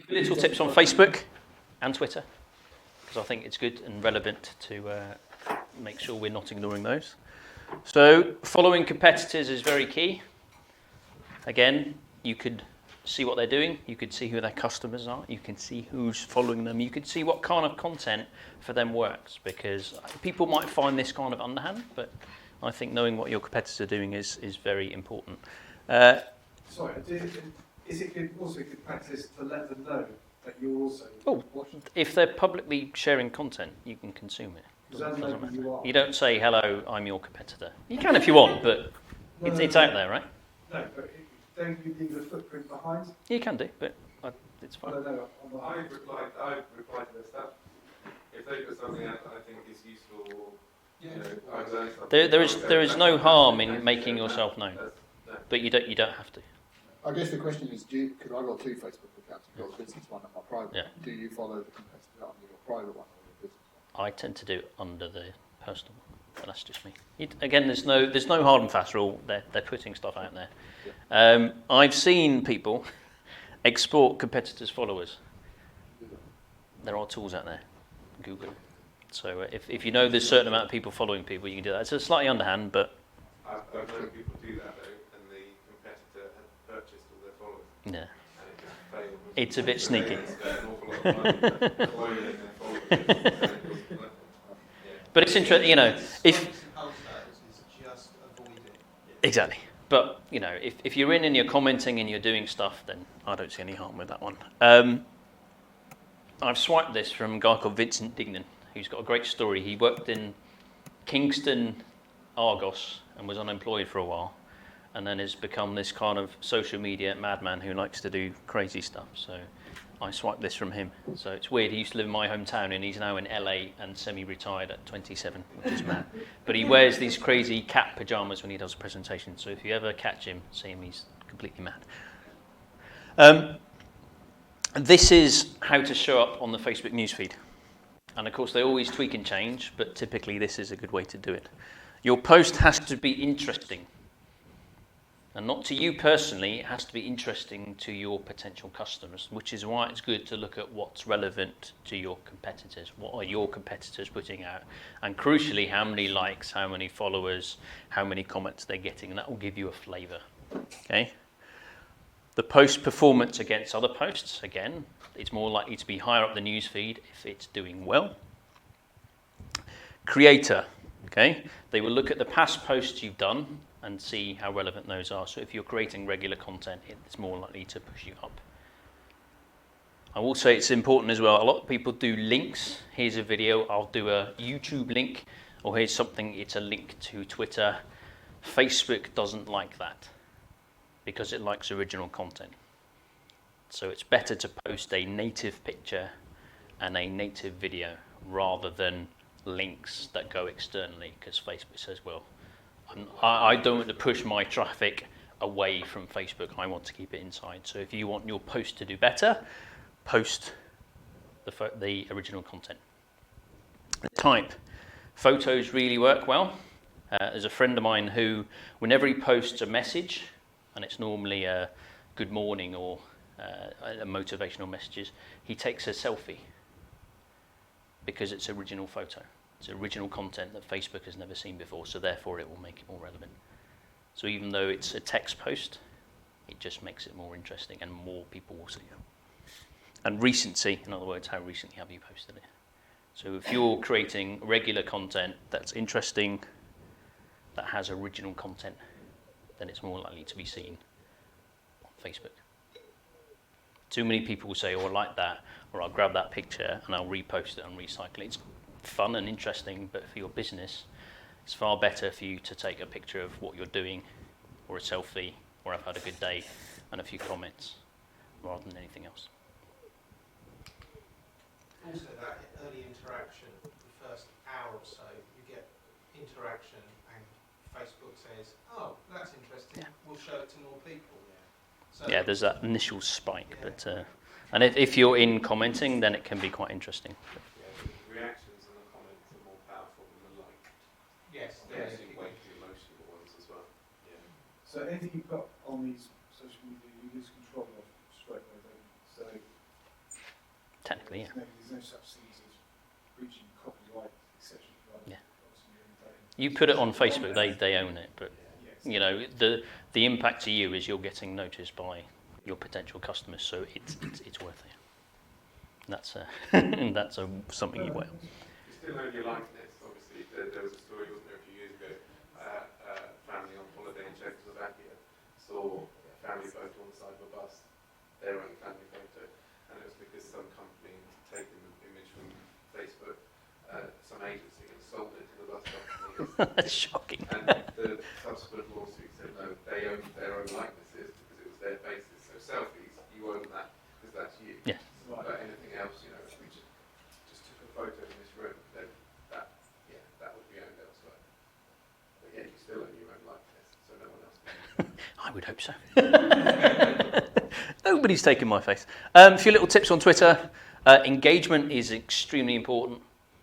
Little tips on Facebook and Twitter, because I think it's good and relevant to make sure we're not ignoring those. So following competitors is very key. Again, you could see what they're doing, you could see who their customers are, you can see who's following them, you could see what kind of content for them works, because people might find this kind of underhand, but I think knowing what your competitors are doing is very important. Sorry, is it also good practice to let them know that you're also watching? If they're publicly sharing content, you can consume it. Doesn't matter. You don't say, hello, I'm your competitor. You can if you want, but it's out there, right? No, but don't you leave a footprint behind? You can do, but it's fine. I've replied to their stuff. If they put something out that I think is useful, I've learned something. There is no harm in making yourself known, but you don't have to. I guess the question is, because I've got two Facebook accounts, I've got a business one and my private one. Do you follow the competitor under your private one or your business one? I tend to do it under the personal one, but that's just me. Again, there's no hard and fast rule. They're putting stuff out there. Yeah. I've seen people export competitors' followers. There are tools out there. Google. So if you know there's a certain amount of people following people, you can do that. It's a slightly underhand, but I've known people do that though, and the competitor had purchased all their followers. Yeah. And it just failed. It's a bit sneaky. But it's interesting, if exactly. But if you're in and you're commenting and you're doing stuff, then I don't see any harm with that one. I've swiped this from a guy called Vincent Dignan, who's got a great story. He worked in Kingston Argos and was unemployed for a while, and then has become this kind of social media madman who likes to do crazy stuff. So I swiped this from him. So it's weird. He used to live in my hometown, and he's now in LA and semi-retired at 27, which is mad. But he wears these crazy cat pajamas when he does a presentation. So if you ever catch him, see him, he's completely mad. This is how to show up on the Facebook newsfeed. And of course, they always tweak and change, but typically this is a good way to do it. Your post has to be interesting. And not to you personally, it has to be interesting to your potential customers, which is why it's good to look at what's relevant to your competitors. What are your competitors putting out? And crucially, how many likes, how many followers, how many comments they're getting, and that will give you a flavor. Okay? The post performance against other posts, again, it's more likely to be higher up the newsfeed if it's doing well. Creator, okay? They will look at the past posts you've done and see how relevant those are. So if you're creating regular content, it's more likely to push you up. I will say it's important as well. A lot of people do links. Here's a video, I'll do a YouTube link, or here's something, it's a link to Twitter. Facebook doesn't like that, because it likes original content. So it's better to post a native picture and a native video rather than links that go externally, because Facebook says, well, I don't want to push my traffic away from Facebook. I want to keep it inside. So if you want your post to do better, post the original content. Type. Photos really work well. There's a friend of mine who, whenever he posts a message, and it's normally a good morning or a motivational messages, he takes a selfie because it's original photo. It's original content that Facebook has never seen before, so therefore it will make it more relevant. So even though it's a text post, it just makes it more interesting and more people will see it. And recency, in other words, how recently have you posted it? So if you're creating regular content that's interesting, that has original content, then it's more likely to be seen on Facebook. Too many people will say, oh, I like that, or I'll grab that picture and I'll repost it and recycle it. It's fun and interesting, but for your business, it's far better for you to take a picture of what you're doing, or a selfie, or I've had a good day, and a few comments, rather than anything else. Also, that early interaction, the first hour or so, you get interaction, and Facebook says, oh, that's interesting, we'll show it to more people. So yeah, there's that initial spike, but and if you're in commenting, then it can be quite interesting. Yeah, reactions and the comments are more powerful than the like. Yes, They're weighted emotional ones as well. Yeah. So anything you put on these social media, you lose control of straight away, don't you? So Technically, yeah. there's no such things as breaching copyright, etc. Yeah. You put it on Facebook, they own it, but you know the impact to you is you're getting noticed by your potential customers, so it's worth it. That's something you will. You still own your likeness, obviously. There was a story, wasn't there, a few years ago, a family on holiday in Czechoslovakia saw a family photo on the side of a bus, their own family photo, and it was because some company had taken the image from Facebook, some agency had sold it to the bus company. That's shocking. And the subsequent lawsuit said no, they owned their own likenesses because it was their basis. So selfies, you own that because that's you. Yeah. But anything else, you know, if we just took a photo in this room, then that would be owned elsewhere. But yeah, you still own your own likeness, so no one else can. I would hope so. Nobody's taken my face. A few little tips on Twitter. Engagement is extremely important.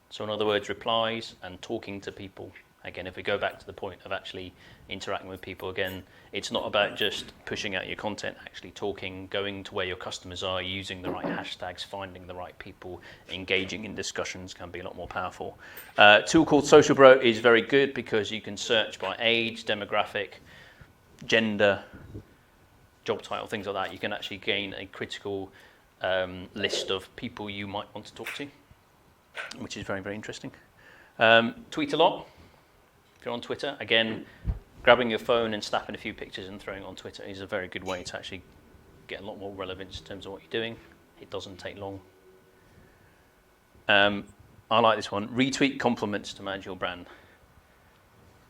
So in other words, replies and talking to people. Again, if we go back to the point of actually interacting with people, again, it's not about just pushing out your content, actually talking, going to where your customers are, using the right hashtags, finding the right people, engaging in discussions can be a lot more powerful. A tool called Social Bro is very good because you can search by age, demographic, gender, job title, things like that. You can actually gain a critical list of people you might want to talk to, which is very, very interesting. Tweet a lot. If you're on Twitter, again, grabbing your phone and snapping a few pictures and throwing it on Twitter is a very good way to actually get a lot more relevance in terms of what you're doing. It doesn't take long. I like this one. Retweet compliments to manage your brand.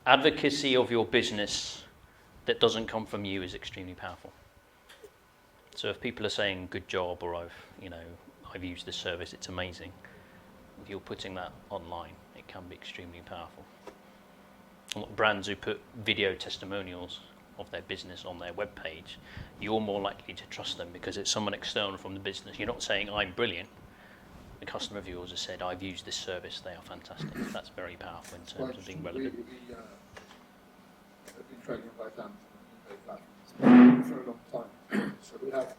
Advocacy of your business that doesn't come from you is extremely powerful. So if people are saying good job or I've used this service, it's amazing. If you're putting that online, it can be extremely powerful. A lot of brands who put video testimonials of their business on their webpage, you're more likely to trust them because it's someone external from the business. You're not saying I'm brilliant. The customer of yours has said I've used this service, they are fantastic. That's very powerful in terms of being relevant. We've been trading on both Amazon and eBay platforms for a long time. So we have,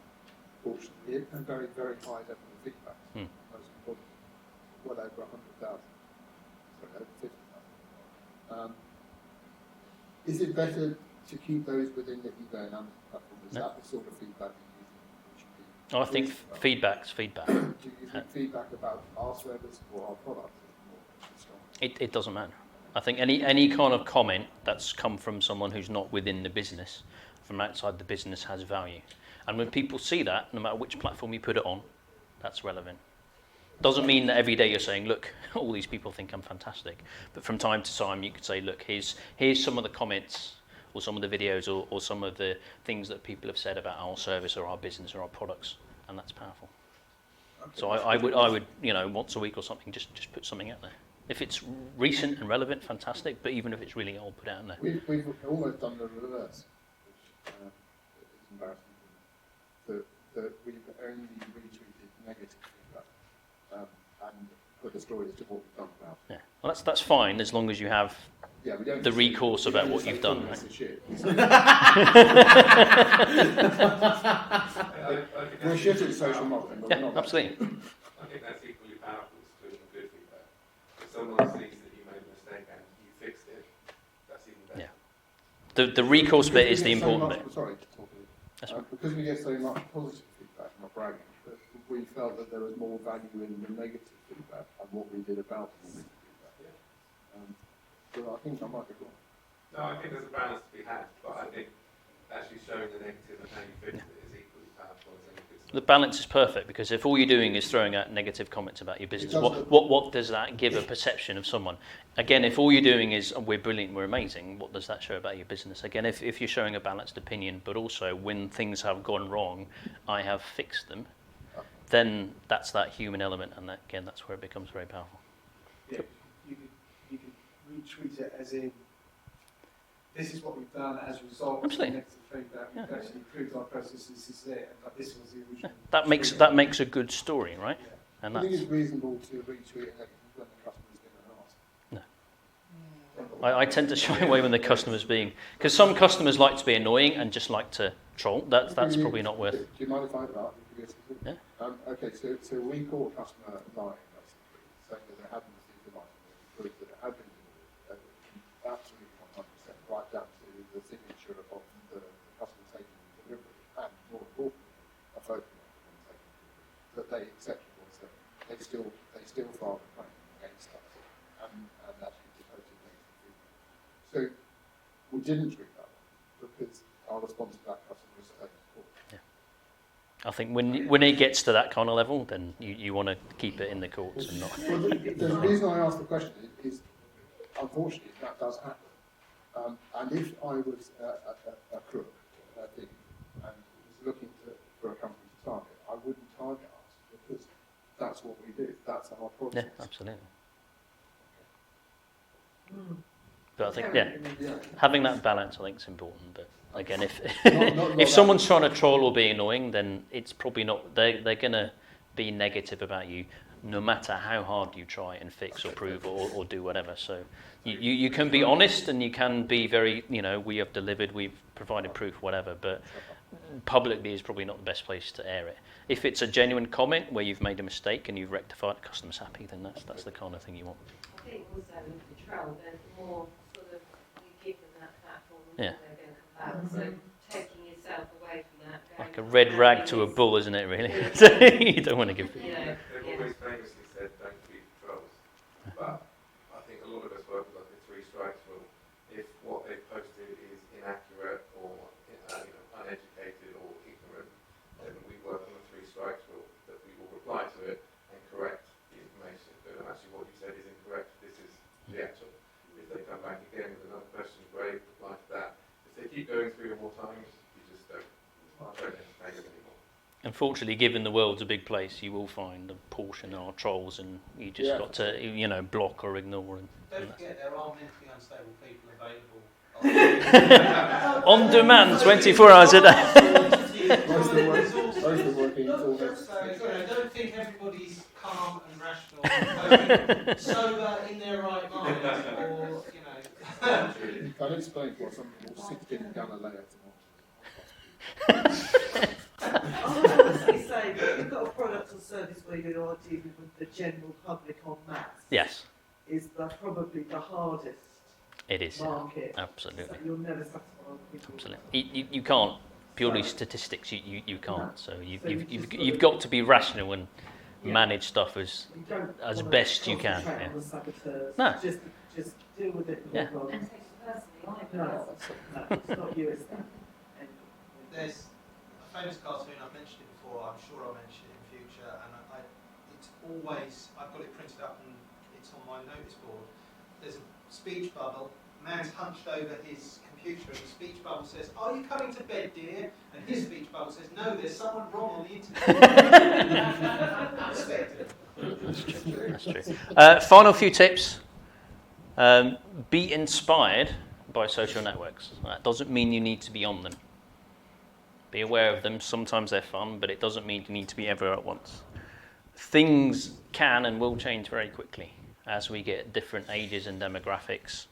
fortunately, a very, very high level of feedback. Most important, well over 100,000. Sorry, over 50,000. Is it better to keep those within the eBay and Amazon platform? Is that the sort of feedback you use? I think feedback's feedback. Do you think feedback about our service or our product is more strong? It doesn't matter. I think any kind of comment that's come from someone who's not within the business, from outside the business, has value. And when people see that, no matter which platform you put it on, that's relevant. Doesn't mean that every day you're saying, look, all these people think I'm fantastic. But from time to time, you could say, look, here's some of the comments or some of the videos or some of the things that people have said about our service or our business or our products, and that's powerful. Okay. So I would once a week or something, just put something out there. If it's recent and relevant, fantastic. But even if it's really old, put it out there. We've almost done the reverse, which is embarrassing. That we've only retweeted negative feedback. And put the story as to what we've done about. Yeah, well, that's fine as long as you have the recourse about what you've done. Right? We're shit at social marketing, but we're not. Absolutely. I think that's equally powerful as doing good feedback. If someone sees that you made a mistake and you fixed it, that's even better. Yeah. The recourse bit is the important bit. Sorry to talk about it. Because we get so much positive feedback, not bragging. We felt that there was more value in the negative feedback and what we did about the negative feedback. But I think I might be wrong. No, I think there's a balance to be had, but I think actually showing the negative and how you fix it is equally powerful as any good stuff. The balance is perfect because if all you're doing is throwing out negative comments about your business, what does that give a perception of someone? Again, if all you're doing is we're brilliant, we're amazing, what does that show about your business? Again, if you're showing a balanced opinion, but also when things have gone wrong, I have fixed them, then that's that human element, and that's where it becomes very powerful. Yeah, you could retweet it as in, this is what we've done as a result of negative feedback. We've actually improved our processes. This is it, and this was the original. That makes a good story, right? Yeah. And I think it's reasonable to retweet it when the customer's been asked. No. I tend to shy away when the customer's being, because some customers like to be annoying and just like to troll. That's probably not worth. Do you mind if I ask? Yeah. Okay, so we call a customer lying, basically, saying that they hadn't received the license, and proof that it had been delivered, absolutely 100%, right down to the signature of the customer taking the delivery, and more importantly, a photograph of them taking the delivery, that they accepted was that they still filed a claim against us, and actually devoted negative feedback. So we didn't treat that one, because our response to that customer was to take us forward. I think when it gets to that kind of level, then you want to keep it in the courts and not. Well, the reason I asked the question is unfortunately, that does happen. And if I was a crook, a thief, and was looking for a company to target, I wouldn't target us, because that's what we do. That's our process. Yeah, absolutely. But I think, having that balance, I think, is important. But again, if if someone's trying to troll or be annoying, then it's probably not. They're going to be negative about you, no matter how hard you try and fix or prove or do whatever. So you can be honest and you can be very, we have delivered, we've provided proof, whatever. But publicly is probably not the best place to air it. If it's a genuine comment where you've made a mistake and you've rectified, the customer's happy, then that's the kind of thing you want. I think also with the trail, there's more sort of you give them that platform and Yeah. they're going to come back. So taking yourself away from that. Like a red rag to a bull, isn't it, really? You don't want to give... Yeah. They've always famously said don't feed the trolls, but I think a lot of us work with like the 3 strikes rule. If what they've posted is inaccurate or uneducated or ignorant, then we work on the 3 strikes rule, that we will reply to it and correct the information. But actually what you said is incorrect, this is the actual. If they come back again with another question, great, reply to that. If they keep going 3 or more times, you just don't entertain them anymore. Unfortunately, given the world's a big place, you will find a portion are trolls, and you just got to, block or ignore. Don't forget, there are mentally unstable people available. On demand, 24 hours a day. Most of them working until next. So, don't think everybody's calm and rational, sober in their right mind, or, You can explain what something called 16 Galileo I was going to say that you've got a product or service where you are dealing with the general public en masse. Yes, Is probably the hardest it is. market. Absolutely. So you'll never satisfy people. Absolutely. You can't. Purely statistics, you can't. So you've got to be rational and manage stuff as You don't as wanna best you can. concentrate Yeah. on the saboteurs. No. Just deal with it. Yeah. And take it personally. No, it's not you, it's them. And there's a famous cartoon, I've mentioned it before, I'm sure I'll mention it in future, and it's always, I've got it printed up and it's on my notice board. There's a speech bubble, a man's hunched over his computer and the speech bubble says, "Are you coming to bed, dear?" And his speech bubble says, "No, there's someone wrong on the internet." Respect it. That's true. Final few tips. Be inspired by social networks. That doesn't mean you need to be on them. Be aware of them. Sometimes they're fun, but it doesn't mean you need to be everywhere at once. Things can and will change very quickly. As we get different ages and demographics,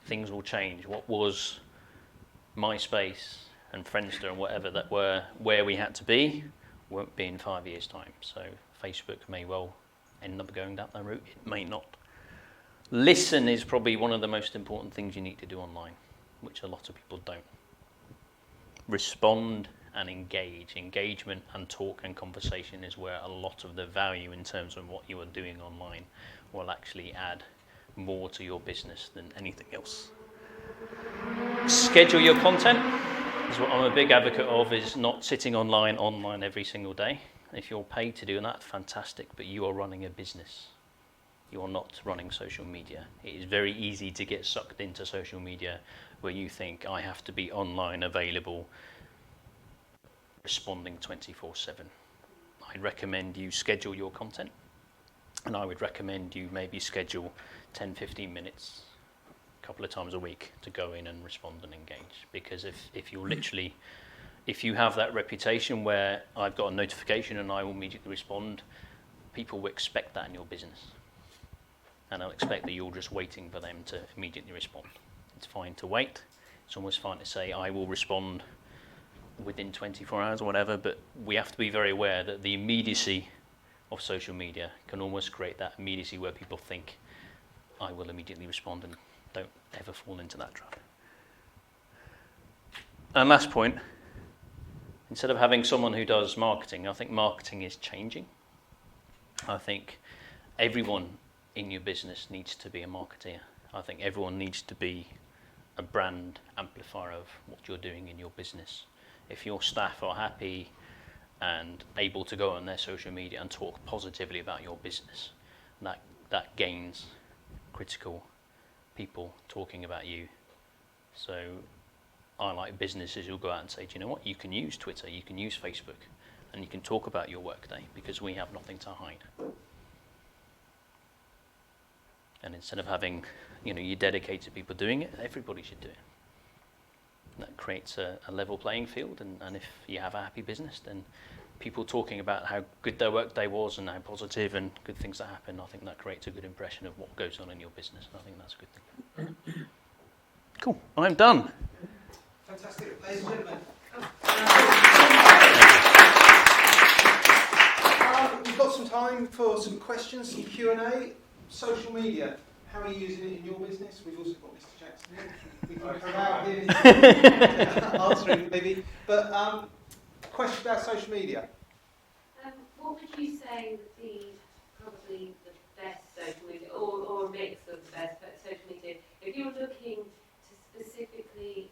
things will change. What was MySpace and Friendster and whatever that were where we had to be won't be in 5 years' time. So Facebook may well end up going down that route. It may not. Listen is probably one of the most important things you need to do online, which a lot of people don't. Respond and engage. Engagement and talk and conversation is where a lot of the value in terms of what you are doing online will actually add more to your business than anything else. Schedule your content. Is what I'm a big advocate of, is not sitting online every single day. If you're paid to do that, fantastic, but you are running a business. You are not running social media. It is very easy to get sucked into social media where you think, I have to be online, available, responding 24/7. I'd recommend you schedule your content, and I would recommend you maybe schedule 10-15 minutes a couple of times a week to go in and respond and engage. Because if you're literally, if you have that reputation where I've got a notification and I will immediately respond, people will expect that in your business. and I'll expect that you're just waiting for them to immediately respond. It's fine to wait. It's almost fine to say, I will respond within 24 hours or whatever, but we have to be very aware that the immediacy of social media can almost create that immediacy where people think, I will immediately respond, and don't ever fall into that trap. And last point, instead of having someone who does marketing, I think marketing is changing. I think everyone in your business needs to be a marketeer. I think everyone needs to be a brand amplifier of what you're doing in your business. If your staff are happy and able to go on their social media and talk positively about your business, that gains critical people talking about you. So I like businesses who'll go out and say, do you know what, you can use Twitter, you can use Facebook, and you can talk about your workday because we have nothing to hide. And instead of having, your dedicated people doing it, everybody should do it. That creates a level playing field, and if you have a happy business, then people talking about how good their workday was and how positive and good things that happen, I think that creates a good impression of what goes on in your business, and I think that's a good thing. Cool, I'm done. Fantastic. Ladies and gentlemen. We've got some time for some questions, some Q&A. Social media, how are you using it in your business? We've also got Mr. Jackson here. We can corral him answering maybe. But question about social media. What would you say would be probably the best social media, or a mix of the best social media, if you're looking to specifically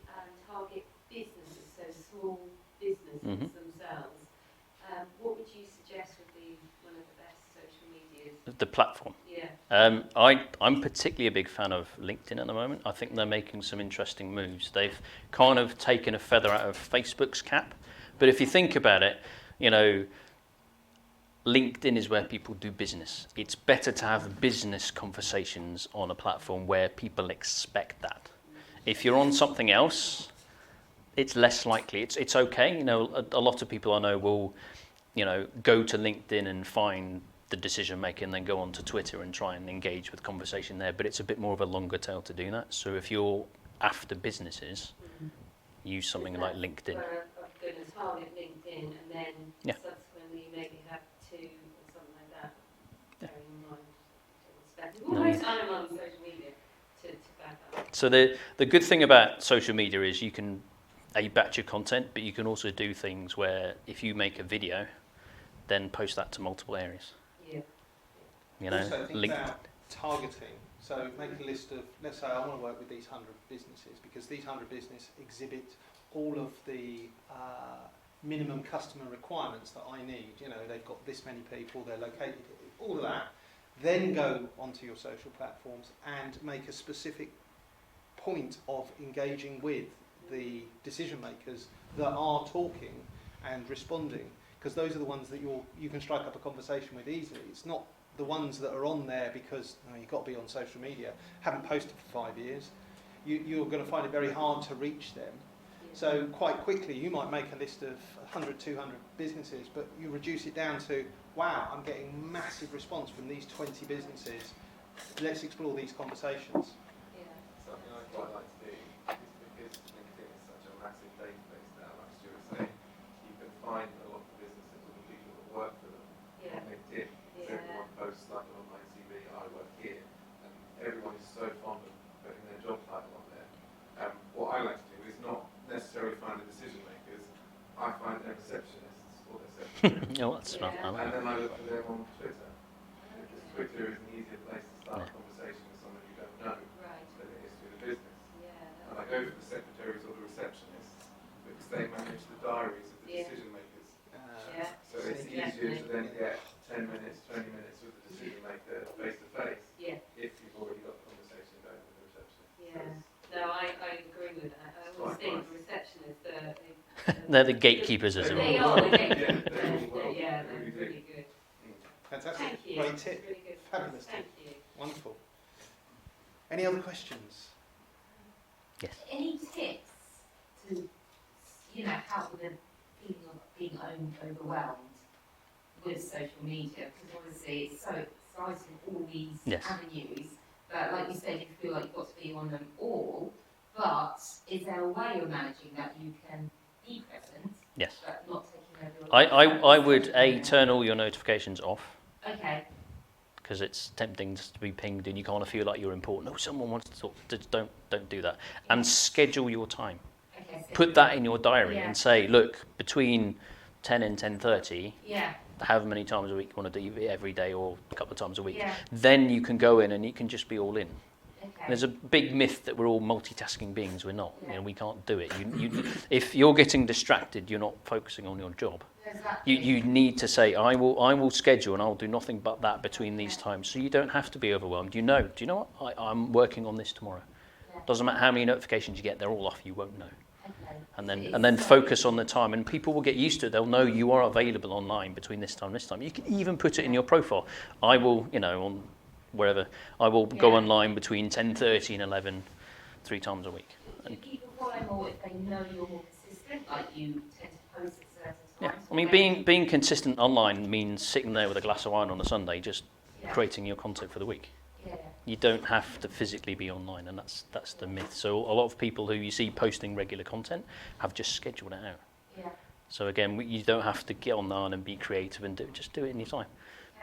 target businesses, so small businesses themselves, what would you suggest would be one of the best social medias? The platform. Yeah. I'm particularly a big fan of LinkedIn at the moment. I think they're making some interesting moves. They've kind of taken a feather out of Facebook's cap. But if you think about it, LinkedIn is where people do business. It's better to have business conversations on a platform where people expect that. If you're on something else, it's less likely. It's okay. A lot of people I know will, go to LinkedIn and find the decision maker and then go on to Twitter and try and engage with conversation there. But it's a bit more of a longer tail to do that. So if you're after businesses, use something like LinkedIn. Where I'm going to target LinkedIn and then subsequently maybe have two or something like that. Bearing in mind, spend time on social media to back up. So the good thing about social media is you can batch your content, but you can also do things where if you make a video, then post that to multiple areas. Yeah. Also think about targeting. So make a list of, let's say I want to work with these 100 businesses because these 100 businesses exhibit all of the minimum customer requirements that I need. They've got this many people, they're located, all of that. Then go onto your social platforms and make a specific point of engaging with the decision makers that are talking and responding, because those are the ones that you can strike up a conversation with easily. It's not the ones that are on there because you've got to be on social media, haven't posted for 5 years. You're going to find it very hard to reach them. So quite quickly you might make a list of 100, 200 businesses, but you reduce it down to, wow, I'm getting massive response from these 20 businesses. Let's explore these conversations. Something I quite like to do is because LinkedIn is such a massive database now, like Stuart was saying, you can find a lot of businesses or the people that work for them on LinkedIn. So everyone posts like an online CV, I work here, and everyone is so fond of putting their job title on there. What I like to do is not necessarily find the decision makers, I find their receptionists or their secretaries. That's fun. And then I look for them on Twitter. Because Twitter is an easier place to start a conversation with someone you don't know than it is through the business. And I go for the secretaries or the receptionists because they manage the diaries of the decision makers. So it's easier to then get 10 minutes, 20 minutes with the decision maker face to face if you've already got the conversation going with the receptionist. No, I agree with that. I always think receptionists They're the gatekeepers, as it They were. are the gatekeepers. They're really good. Fantastic. Thank you. Great tip. Really good. Fabulous Thank tip. you. Wonderful. Any other questions? Yes. Any tips to, help with the feeling of being overwhelmed with social media? Because obviously it's so exciting, all these Yes. avenues, but like you said, you feel like you've got to be on them all, but is there a way of managing that you can be present, Yes. but not taking over your I would turn all your notifications off, Okay, because it's tempting to be pinged and you kind of feel like you're important. Oh, someone wants to talk. Just don't do that. And schedule your time. okay, so Put that in your diary Yeah. and say, look, between 10 and 10:30, yeah, however many times a week you want to do it, every day or a couple of times a week. yeah, Then you can go in and you can just be all in. okay. There's a big myth that we're all multitasking beings. We're not. Yeah. We can't do it. If you're getting distracted, you're not focusing on your job. Exactly. You need to say, I will schedule and I'll do nothing but that between these times. So you don't have to be overwhelmed. Do you know what? I'm working on this tomorrow. Yeah. Doesn't matter how many notifications you get, they're all off. You won't know. Okay. And then focus on the time, and people will get used to it. They'll know you are available online between this time and this time. You can even put it in your profile. I will, on wherever, I will go Yeah. online between 10:30 and 11, 3 times a week. Do people follow more if they know you're more consistent, like you tend to post at certain Yeah, times? I mean, being consistent online means sitting there with a glass of wine on a Sunday, just Yeah. creating your content for the week. Yeah. You don't have to physically be online, and that's the myth. So a lot of people who you see posting regular content have just scheduled it out. Yeah. So again, you don't have to get online and be creative and just do it in your time.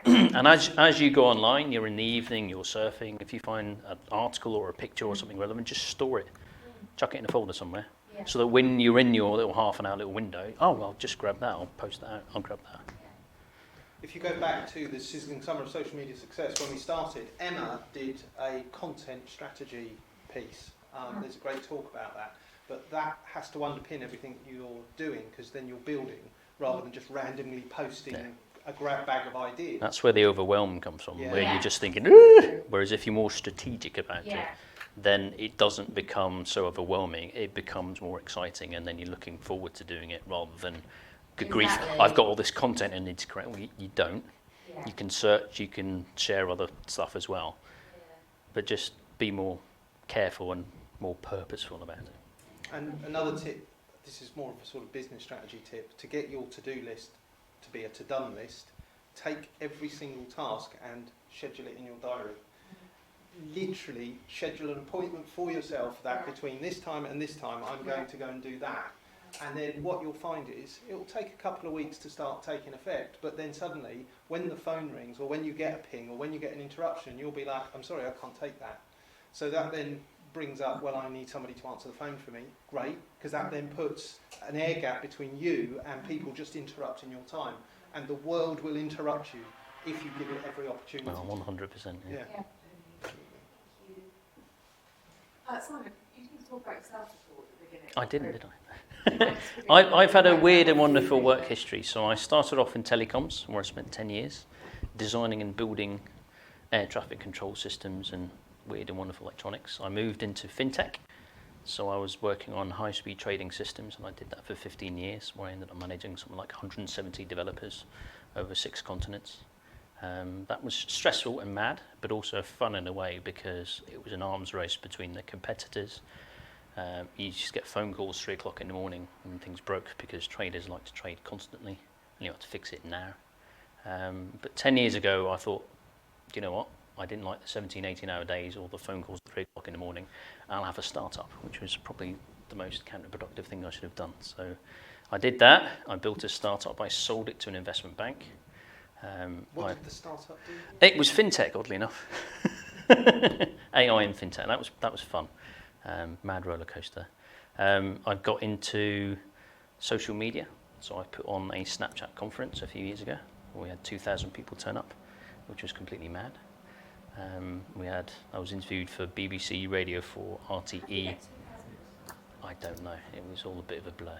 And as you go online, you're in the evening, you're surfing. If you find an article or a picture or something relevant, just store it, chuck it in a folder somewhere, Yeah. so that when you're in your little half an hour little window, I'll just grab that, I'll post that out, I'll grab that. If you go back to the Sizzling Summer of Social Media Success, when we started, Emma did a content strategy piece. There's a great talk about that. But that has to underpin everything you're doing, because then you're building, rather than just randomly posting a grab bag of ideas. That's where the overwhelm comes from, Yeah. where Yeah. you're just thinking, "Ugh," whereas if you're more strategic about it, Yeah. then it doesn't become so overwhelming, it becomes more exciting, and then you're looking forward to doing it rather than, good grief, Exactly. I've got all this content and it's great. Well, you don't. Yeah. You can search, you can share other stuff as well, Yeah. but just be more careful and more purposeful about it. And another tip, this is more of a sort of business strategy tip, to get your to-do list to be a to-done list, take every single task and schedule it in your diary. Literally schedule an appointment for yourself that between this time and this time I'm going to go and do that. And then what you'll find is it will take a couple of weeks to start taking effect, but then suddenly when the phone rings or when you get a ping or when you get an interruption, you'll be like, I'm sorry, I can't take that. So that then brings up, well, I need somebody to answer the phone for me. Great, because that then puts an air gap between you and people just interrupting your time. And the world will interrupt you if you give it every opportunity. Oh, 100%. Yeah. Yeah. Simon, you didn't talk about yourself at all at the beginning. I didn't, did I? I've had a weird and wonderful work history. So I started off in telecoms, where I spent 10 years designing and building air traffic control systems and weird and wonderful electronics. I moved into fintech, so I was working on high-speed trading systems, and I did that for 15 years, where I ended up managing something like 170 developers over 6 continents. That was stressful and mad, but also fun in a way, because it was an arms race between the competitors. You just get phone calls 3 o'clock in the morning when things broke, because traders like to trade constantly, and you have to fix it now. But 10 years ago, I thought, do you know what? I didn't like the 17, 18-hour days or the phone calls at 3 o'clock in the morning. I'll have a startup, which was probably the most counterproductive thing I should have done. So I did that. I built a startup. I sold it to an investment bank. What did the startup do? It was fintech, oddly enough. AI and fintech. That was fun. Mad roller coaster. I got into social media, so I put on a Snapchat conference a few years ago. We had 2,000 people turn up, which was completely mad. I was interviewed for BBC Radio 4, RTE. I don't know. It was all a bit of a blur.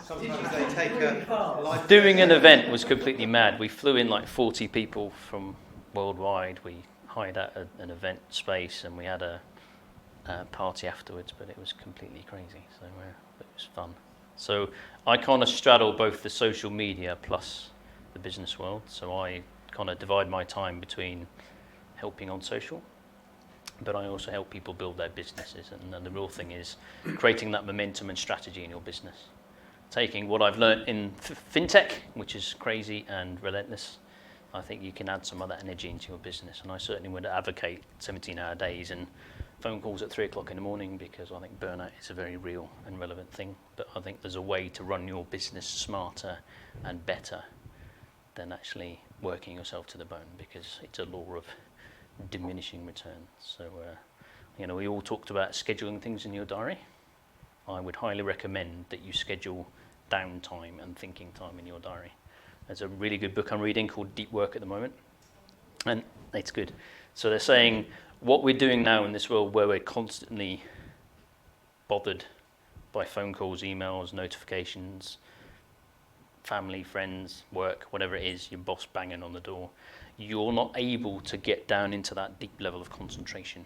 Sometimes they take a life. Doing an event was completely mad. We flew in like 40 people from worldwide. We hired out an event space, and we had a party afterwards, but it was completely crazy. So it was fun. So I kind of straddle both the social media plus the business world. So I kind of divide my time between helping on social, but I also help people build their businesses. And the real thing is creating that momentum and strategy in your business. Taking what I've learned in fintech, which is crazy and relentless. I think you can add some other energy into your business, and I certainly would advocate 17-hour days and phone calls at 3 o'clock in the morning, because I think burnout is a very real and relevant thing. But I think there's a way to run your business smarter and better than actually working yourself to the bone, because it's a law of diminishing returns. So, we all talked about scheduling things in your diary. I would highly recommend that you schedule downtime and thinking time in your diary. There's a really good book I'm reading called Deep Work at the moment, and it's good. So they're saying what we're doing now in this world, where we're constantly bothered by phone calls, emails, notifications, family, friends, work, whatever it is, your boss banging on the door, you're not able to get down into that deep level of concentration,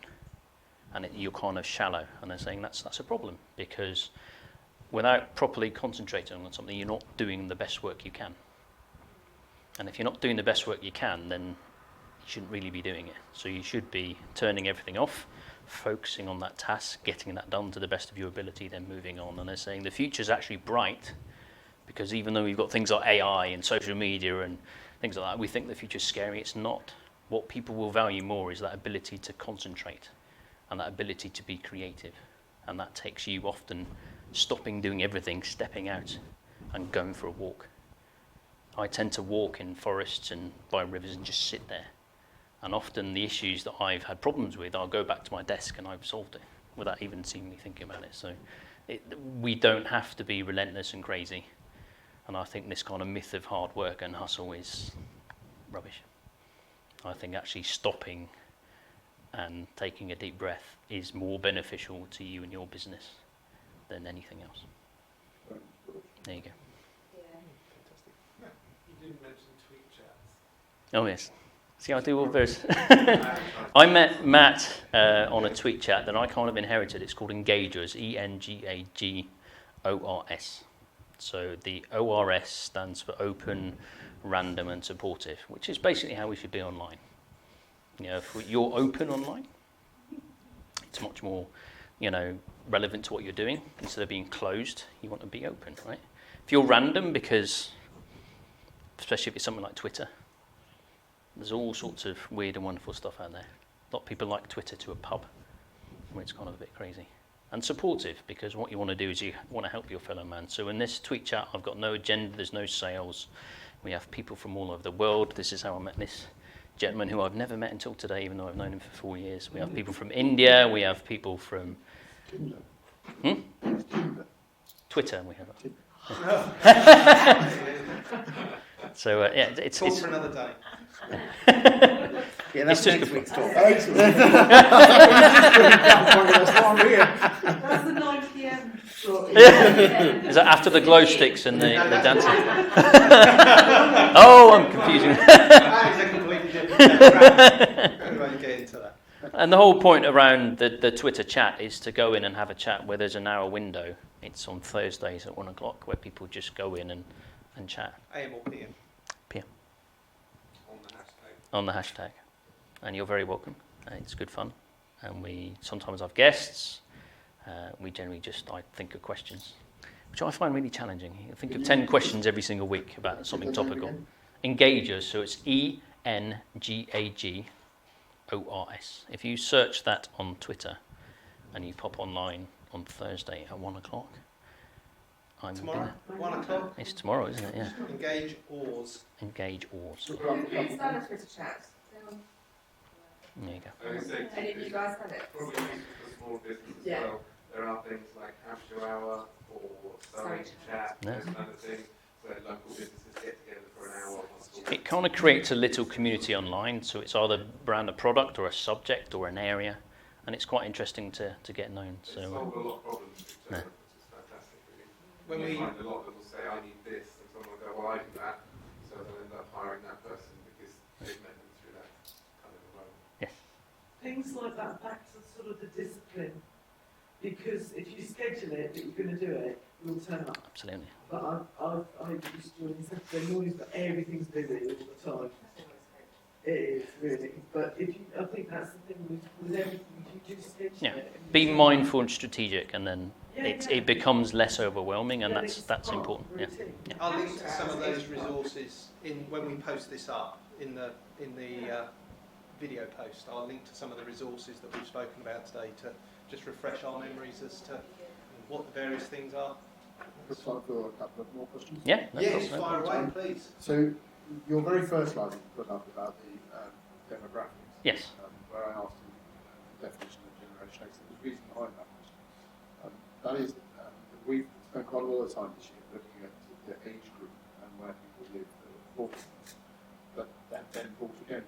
and you're kind of shallow. And they're saying that's a problem, because without properly concentrating on something, you're not doing the best work you can. And if you're not doing the best work you can, then you shouldn't really be doing it. So you should be turning everything off, focusing on that task, getting that done to the best of your ability, then moving on. And they're saying the future's actually bright, because even though we've got things like AI and social media and things like that, we think the future's scary. It's not. What people will value more is that ability to concentrate and that ability to be creative. And that takes you often stopping doing everything, stepping out and going for a walk. I tend to walk in forests and by rivers and just sit there. And often the issues that I've had problems with, I'll go back to my desk and I've solved it without even seemingly thinking about it. So we don't have to be relentless and crazy. And I think this kind of myth of hard work and hustle is rubbish. I think actually stopping and taking a deep breath is more beneficial to you and your business than anything else. There you go. You didn't mention tweet chats. Oh yes. See, I do all those. I met Matt on a tweet chat that I kind of inherited. It's called Engagers, ENGAGORS. So the ORS stands for open, random, and supportive, which is basically how we should be online. If you're open online, it's much more, relevant to what you're doing. Instead of being closed, you want to be open, right? If you're random, because, especially if it's something like Twitter, there's all sorts of weird and wonderful stuff out there. A lot of people like Twitter to a pub, where it's kind of a bit crazy. And supportive, because what you want to do is you want to help your fellow man. So in this tweet chat, I've got no agenda, there's no sales. We have people from all over the world. This is how I met this gentleman, who I've never met until today, even though I've known him for 4 years. We have people from India, we have people from... Twitter, we have. So, it's Talk for another day. Yeah, that's It's just next good week's fun. talk. That's the 9 PM slot. Is that after the glow sticks and the dancing? Oh, I'm confusing. That is a completely different thing. We won't get into that. And the whole point around the Twitter chat is to go in and have a chat where there's an hour window. It's on Thursdays at 1 o'clock, where people just go in and chat. AM or PM? PM. On the hashtag. On the hashtag. And you're very welcome. It's good fun. And we sometimes have guests. We generally I think of questions, which I find really challenging. I think of 10 questions every single week about something topical. Engagers, so it's ENGAGORS. If you search that on Twitter and you pop online on Thursday at 1 o'clock, I'm Tomorrow, gonna, 1 o'clock. it's tomorrow, isn't it? Yeah. Engage oars. Engage Oars. Who's done a Twitter chat? There you go. I would say Any of you guys had it? probably useful for small business as Yeah. well. There are things like Hampshire Hour or Surrey Chat, Yeah. those kind of things, where local businesses get together for an hour once a week. It kind of creates a little community online, so it's either around a product or a subject or an area, and it's quite interesting to get known. It's So solved a lot of problems, which No. is fantastic, really. When You we find a lot of people say, I need this, and someone will go, well, I do that, so they'll end up hiring that person because they've met them through that kind of environment. Things like that back to sort of the discipline. Because if you schedule it, that you're going to do it, you'll turn up. absolutely. But I used to join Saturday mornings, but everything's busy all the time. It is really. But I think that's the thing with everything. If you do schedule Yeah. it, and Be you do- mindful and strategic, and then Yeah, it yeah. becomes less overwhelming, and Then that's it's part of important. the Yeah. routine. I'll link to some of those resources in when we post this up. in the video post. I'll link to some of the resources that we've spoken about today to just refresh our memories as to what the various things are. Looks like for a couple of more questions. Yeah. No Yes, problem. fire away, please. So, your very first slide you put up about the demographics. Yes. Where I asked you the definition of Generation X, there's a reason behind that question. That is, we've spent quite a lot of time this year looking at the age group and where people live that are bought, but then bought again.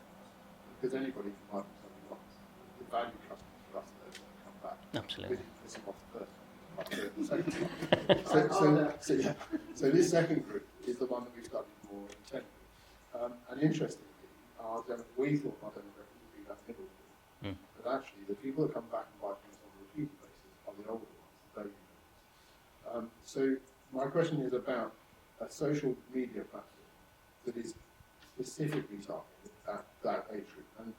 Because anybody can buy them something once. The value customers for us are those that come back. Absolutely. This is off the first one. So this second group is the one that we studied more intently. And interestingly, we thought our demographic would be that middle group. But actually, the people that come back and buy things on a repeated basis are the older ones, the baby boomers. So my question is about a social media platform that is specifically targeted at that age group. And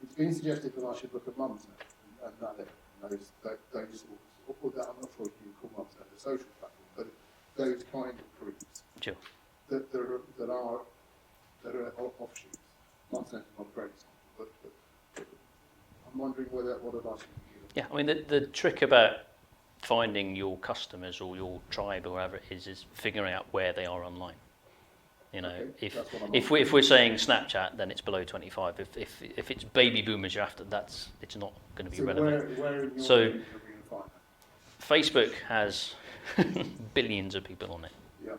it's been suggested that I should look at Mumsnet and those sorts, I'm not sure if you call Mumsnet a social platform, but those kind of groups Sure. that are offshoots. Mumsnet is not a great example, but I'm wondering what advice you can give. Yeah, I mean, the trick about finding your customers or your tribe or whatever it is figuring out where they are online. You know, Okay, if we're saying Snapchat, then it's below 25. If it's baby boomers you're after, it's not going to be relevant. Where in your So- opinion are we going to find that? Facebook has billions of people on it. Yeah.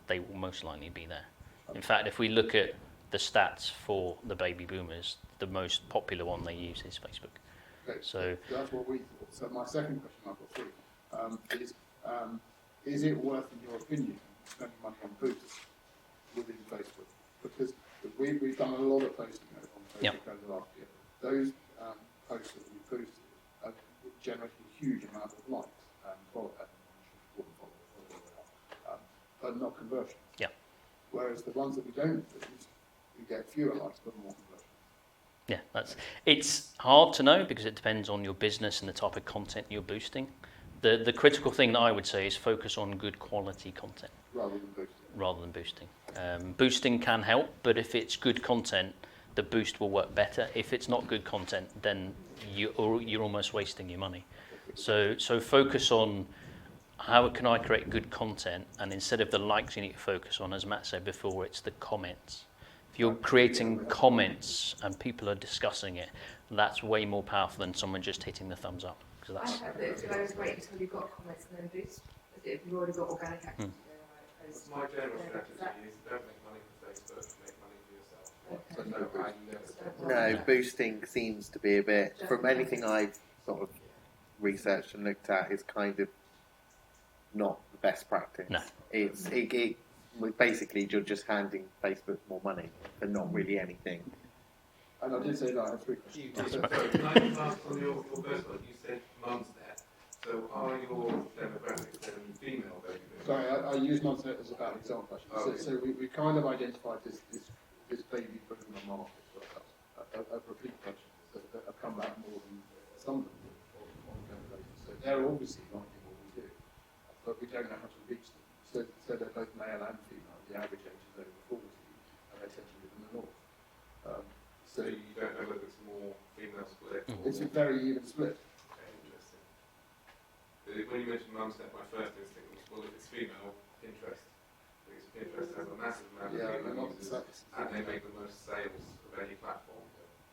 They will most likely be there. In fact, if we look at the stats for the baby boomers, the most popular one they use is Facebook. Okay, So that's what we thought. So my second question, I've got three, is it worth, in your opinion, spending money on boosts within Facebook? Because we've done a lot of posting on Facebook Yep. over the last year. Those posts that we boosted have generated a huge amount of likes and but not conversions. Yeah. Whereas the ones that we don't boost, we get fewer likes but more conversions. yeah, it's hard to know because it depends on your business and the type of content you're boosting. The critical thing that I would say is focus on good quality content Rather than boosting. Boosting can help, but if it's good content, the boost will work better. If it's not good content, then you're almost wasting your money. So focus on how can I create good content, and instead of the likes, you need to focus on, as Matt said before, it's the comments. If you're creating comments and people are discussing it, that's way more powerful than someone just hitting the thumbs up. I have this, but I was waiting until you've got comments and then boost. As if you've already got organic activity going on. My general strategy is don't make money for Facebook, make money for yourself. So no, I never. No, boosting seems to be a bit, from anything I've sort of researched and looked at, is kind of not the best practice. No. Basically you're just handing Facebook more money for not really anything. And I did say that I had three questions. Can I ask on your first one, you said Mumsnet. So are your demographics then female baby boomers? Sorry, I use Mumsnet as a bad example actually. So we kind of identified this baby boomer market of repeat purchases that have come back more than some of them on a ongoing basis. So they're obviously liking what we do, but we don't know how to reach them. So they're both male and female. The average age is over 40, and they tend to live in the north. So you don't know whether it's more female split? It's a very even split. Okay, interesting. When you mentioned Mumsnet, my first instinct was, well, if it's female, Pinterest. Because Pinterest has a massive amount of female users, and they make the most sales of any platform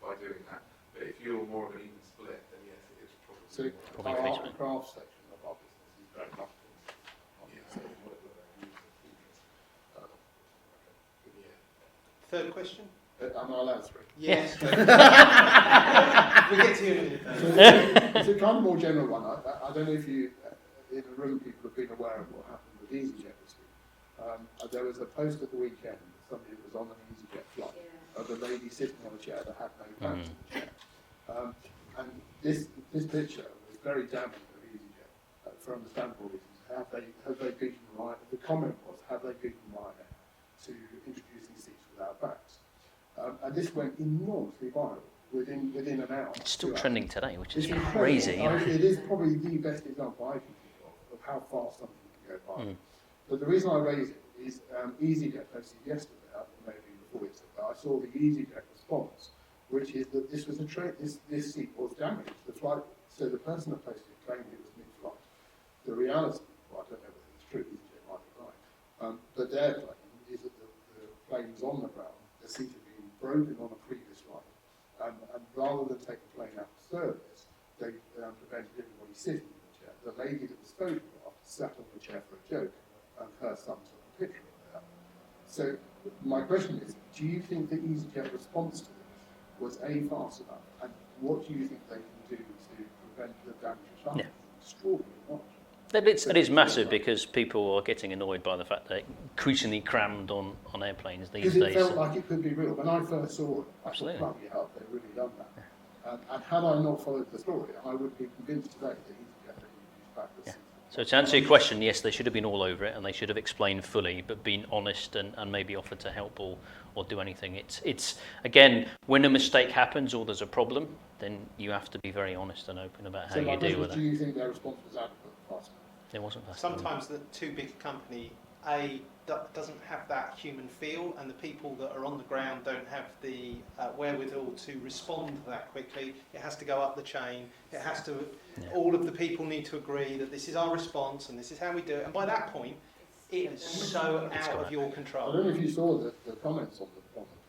by doing that. But if you're more of an even split, then yes, it is probably So Probably our art Facebook. and craft section of our business is very much on the same whatever they use. Third question? Am I allowed three? Yes. We get to you in a minute. It's a kind of more general one. I don't know if you, in the room, people have been aware of what happened with EasyJet this week. There was a post at the weekend, somebody was on an EasyJet flight, of a lady sitting on a chair that had no backs in the chair. And this picture was very damning of EasyJet, for understandable reasons. Have they beaten Ryanair? The comment was, have they beaten Ryanair to introducing seats without backs? And this went enormously viral within an hour. It's still 2 hours. trending today, which is It's incredible. crazy. It is probably the best example I can think of how fast something can go viral. But the reason I raise it is EasyJet posted yesterday, maybe couple of weeks ago, I saw the EasyJet response, which is that this was this seat was damaged. The flight, so the person that posted it claimed it was mid-flight. The reality, well, I don't know whether it's true, EasyJet might be right, but their claim is that the plane was on the ground, the seat had been broken on a previous flight, and rather than take the plane out of service, they prevented everybody sitting in the chair. The lady that was photographed sat on the chair for a joke, and her son took a picture of that. So my question is, do you think the EasyJet response to this was fast enough, and what do you think they can do to prevent the damage? Yeah. Extraordinary much. It is massive because people are getting annoyed by the fact that increasingly crammed on airplanes these Because it days. felt like it could be real. When I first saw it, I Absolutely. thought, bloody hell, they've really done that. And had I not followed the story, I would be convinced today that EasyJet had used back this. So to answer your question, yes, they should have been all over it and they should have explained fully, but been honest and maybe offered to help or do anything. It's again, when a mistake happens or there's a problem, then you have to be very honest and open about how you deal with Do it. you think their response was adequate? Fast? It wasn't fast. Sometimes the too big a company, doesn't have that human feel, and the people that are on the ground don't have the wherewithal to respond that quickly. It has to go up the chain. It has to. Yeah. All of the people need to agree that this is our response and this is how we do it. And by that point, it's so It's out gone. of your I control. don't know if you saw the comments on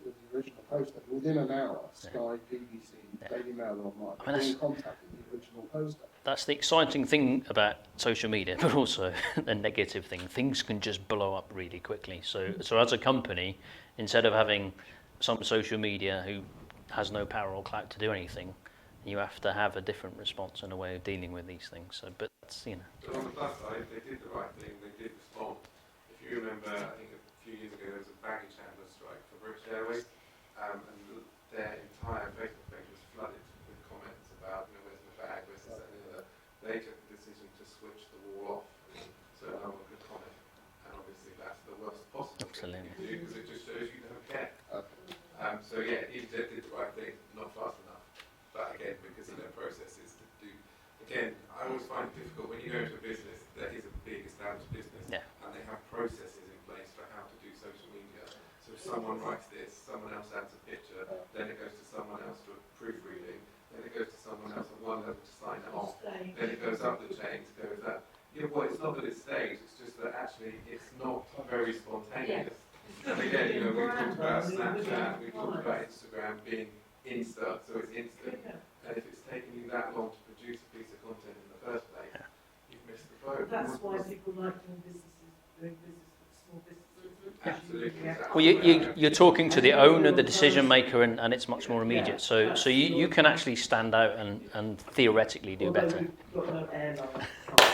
the original poster. Within an hour, Sky, BBC, Daily Mail online, I mean, all contacted the original poster. That's the exciting thing about social media, but also the negative thing. Things can just blow up really quickly. So as a company, instead of having some social media who has no power or clout to do anything, you have to have a different response and a way of dealing with these things. So, but that's, But on the plus side, they did the right thing. They did respond. If you remember, I think a few years ago there was a baggage handler strike for British Airways, and their entire Facebook page was flooded with comments about where's my bag, where's this, that, and the other. They took the decision to switch the wall off, so no one could comment. And obviously that's the worst possible Absolutely. thing you can do, because it just shows you don't care. So yeah, EasyJet did the right thing, not fast enough. But again, because of their processes to do. Again, I always find it difficult when you go into a business that is a big established business, and they have processes in place for how to do social media. So if someone writes this, someone else adds a picture, then it goes to someone else for proofreading, then it goes to someone else at one level to sign it off, then it goes up the chain to go with that. Yeah, well, it's not that it's staged, it's just that actually it's not very spontaneous. And again, we talked about Snapchat, we talked about Instagram being Insta, so it's instant. And if it's taking you that long to produce a piece of content in the first place, you've missed the boat. That's why people like doing business with small businesses. Absolutely. well, you're talking to the owner, the decision maker, and it's much more immediate. So you can actually stand out and theoretically do better. We've got no airline.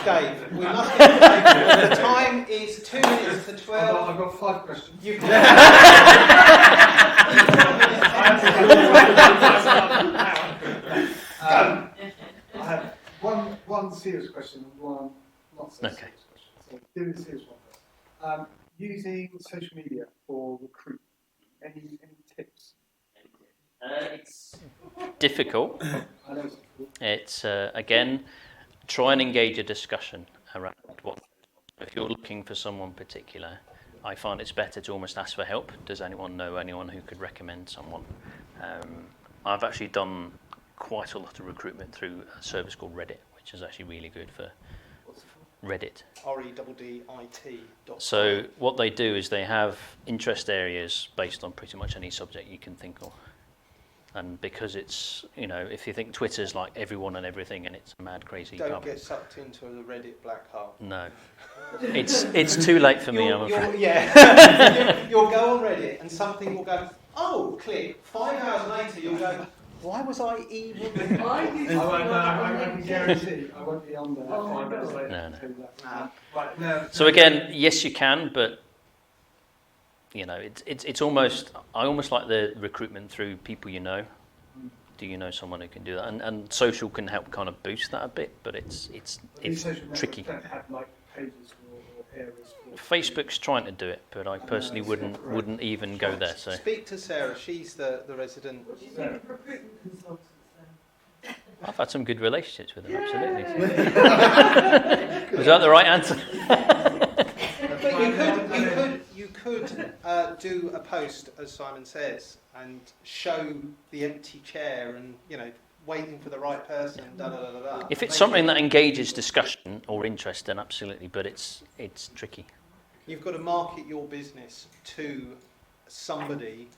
Dave, we must get to the time is 2 minutes to 12. I've got 5 questions. You I have one serious question and one not so Okay. serious question. So do the serious one first. Using social media for recruitment. Any tips? It's difficult. I know it's difficult. It's again, try and engage a discussion around what. If you're looking for someone particular, I find it's better to almost ask for help. Does anyone know anyone who could recommend someone? I've actually done quite a lot of recruitment through a service called Reddit, which is actually really good for Reddit. REDDIT. So what they do is they have interest areas based on pretty much any subject you can think of. And because it's, if you think Twitter's like everyone and everything and it's a mad, crazy Don't pub. get sucked into the Reddit black hole. No. It's too late for me, I'm afraid. You'll go on Reddit and something will go, oh, click. 5 hours later you'll go, why was I even... I used to I can guarantee I won't be on there 5 hours later. No. Right, now, So again, yes, you can, but it's almost. I almost like the recruitment through people you know. Do you know someone who can do that? And social can help kind of boost that a bit, but it's these social networks tricky. don't have like pages or areas for Facebook's trying to do it, but I personally wouldn't even go there. So Speak to Sarah, she's the resident. What do you think of recruitment consultants then? I've had some good relationships with them. Absolutely. Was that the right answer? But you you could do a post, as Simon says, and show the empty chair and, waiting for the right person, da-da-da-da-da. If it's something that engages discussion or interest, then absolutely, but it's tricky. You've got to market your business to somebody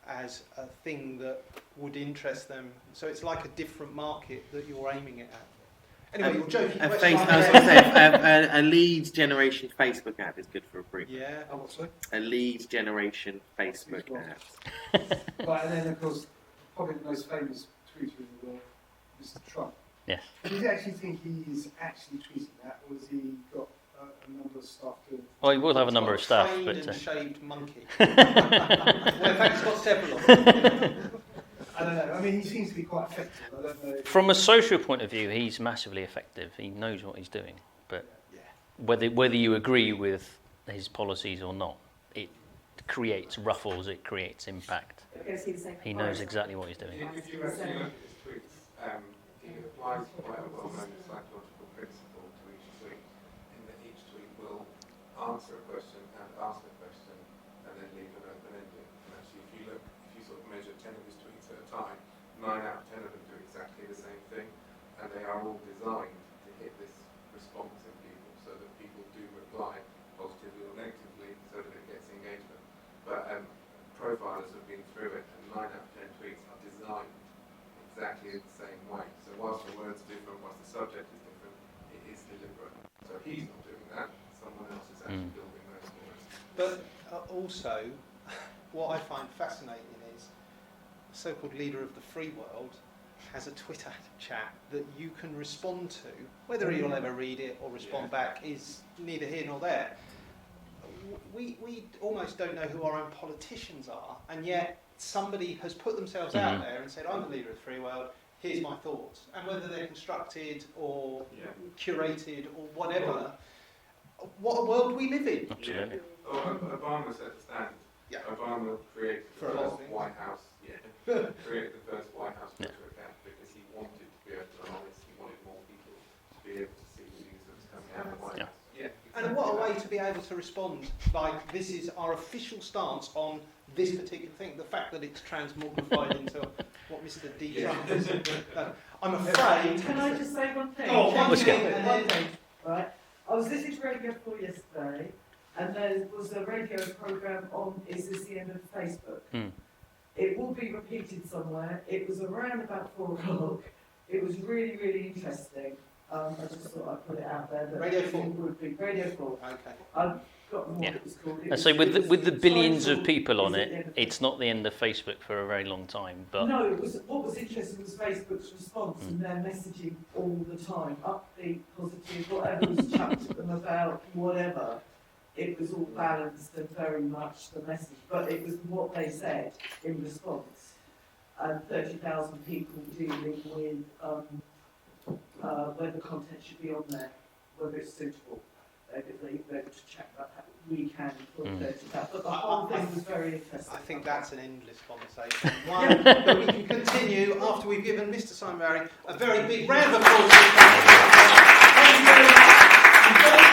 as a thing that would interest them. So it's like a different market that you're aiming it at. Anyway, you're joking. A lead generation Facebook ad is good for a brief. Yeah. Oh, what's that? A lead generation Facebook ad. Right, and then of course, probably the most famous tweeter in the world, Mr. Trump. Yes. Do you actually think he is actually tweeting that, or has he got a number of staff doing it? Well, he will have a number of staff, Trained but and shaved monkey. Well, in fact, he's got several of them. I don't know. I mean, he seems to be quite effective. I don't know. from a social point of view, he's massively effective. He knows what he's doing, but whether you agree with his policies or not, it creates ruffles, it creates impact. He knows exactly what he's doing. If you actually look at his tweets, he applies quite a well-known psychological principle to each tweet, in that each tweet will answer a question and ask a question, and then leave it open-ended. And actually, if you sort of measure 10 of his tweets at a time, 9 out of 10 of them do exactly the same thing, and they are all designed to hit this response in people, so that people do reply positively or negatively, so that it gets engagement. But profilers have been through it, and 9 out of 10 tweets are designed exactly the same way. So whilst the words are different, whilst the subject is different, it is deliberate. So he's not doing that, someone else is actually building those words. But also, what I find fascinating is the so-called leader of the free world has a Twitter chat that you can respond to. Whether he'll ever read it or respond back is neither here nor there. We almost don't know who our own politicians are, and yet somebody has put themselves out there and said, I'm the leader of the free world, here's my thoughts. And whether they're constructed or curated or whatever, what a world we live in. Absolutely. Obama set the standard. Yeah. Obama created the For a lot of first things. White House. Created the first White House Twitter account because he wanted to be open and honest. He wanted more people to be able to see the news that was coming out of the White House. And what a way to be able to respond, like, this is our official stance on this particular thing. The fact that it's transmogrified into what Mr. D. Trump is. I'm afraid... Can I just say one thing? Oh, one thing, And and then, then... right. I was listening to Radio 4 yesterday, and there was a radio programme on Is This the End of Facebook? It will be repeated somewhere. It was around about 4 o'clock. It was really, really interesting. I just thought I'd put it out there. That Radio 4? Would be Radio 4. Okay. I've forgotten what it was called. And so with the billions of people on it, it's not the end of Facebook for a very long time. But no, it was, what was interesting was Facebook's response and their messaging all the time, upbeat, positive, whatever was chucked at them about whatever. It was all balanced and very much the message, but it was what they said in response. And 30,000 people dealing with whether content should be on there, whether it's suitable. They're able to check that we can for 30,000. But the whole thing was very interesting. I think that's an endless conversation. One that we can continue after we've given Mr. Simon Barry a very big round of applause. Thank you very much.